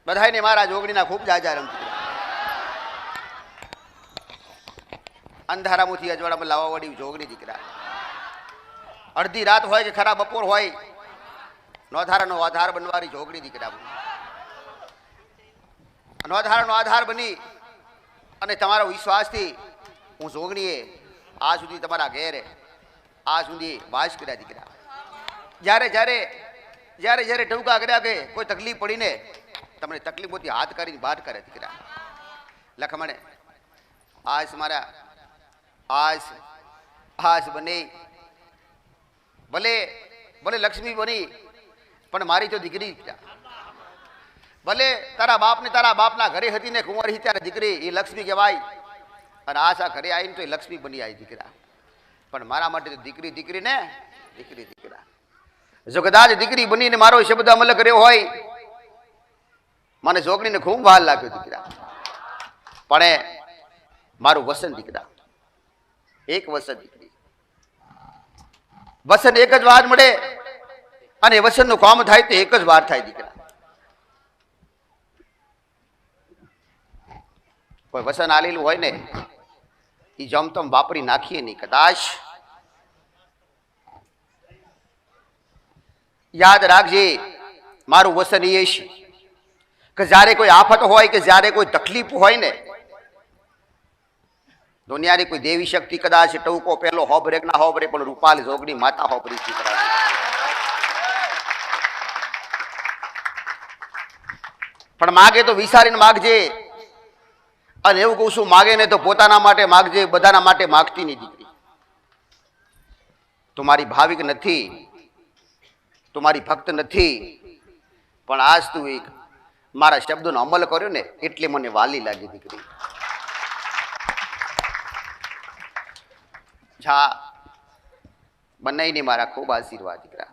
બધાને મારા જોગણીના ખૂબ જાજા રમ દીકરા. અંધારામાંથી અજવાળામાં લાવવા વાળી જોગણી દીકરા. અડધી રાત હોય કે ખરા બપોર હોય, નોધારાનો આધાર બનવાની જોગણી દીકરા. નોધારાનો આધાર બની અને તમારા વિશ્વાસથી હું જોગણીએ આ સુધી તમારા ઘેર આ સુધી વાસ કર્યા દીકરા. જ્યારે જ્યારે જ્યારે જ્યારે ટૂંકા કર્યા કે કોઈ તકલીફ પડીને તમને તકલીફોથી હાથ કરીને બહાર કરે દીકરા. લખમણે આજ મારા આજ બની, ભલે ભલે લક્ષ્મી બની પણ મારી તો દીકરી. ભલે તારા બાપના ઘરે હતી ને કુંવરી ત્યારે દીકરી એ લક્ષ્મી કહેવાય, અને આશા ઘરે આવીને તો એ લક્ષ્મી બની આવી દીકરા. પણ મારા માટે તો દીકરી દીકરી ને દીકરી દીકરા. જો કદાચ દીકરી બનીને મારો શબ્દ અમલ કર્યો હોય, મને જોગણીને ખૂબ વાર લાગ્યો દીકરા. પણ મારું વસન દીકરા, એક વસન દીકરી. વસન એક જ વાર મળે અને વસનનું કામ થાય તો એક જ વાર થાય દીકરા. કોઈ વસન આલેલું હોય ને એ જમતમ વાપરી નાખીએ નહીં. કદાચ યાદ રાખજે, મારું વસન એ છે કે જ્યારે કોઈ આફત હોય કે જ્યારે કોઈ તકલીફ હોય ને, દુનિયાની કોઈ દેવી શક્તિ કદાચ ટૂંકો પહેલો હોબરે ના હોબરે, પણ રૂપાલ જોગણી માતા હોબરી દીકરા. પણ માગે તો વિચારીને માગજે, અને એવું કહું છું માગે ને તો પોતાના માટે માગજે, બધાના માટે માગતી નહીં દીકરી. તું મારી ભાવિક નથી, તું મારી ભક્ત નથી, પણ આજ તું એક મારા શબ્દોનો અમલ કર્યો ને એટલે મને વાલી લાગી દીકરી. જા બનાવીને મારા ખૂબ આશીર્વાદ દીકરા.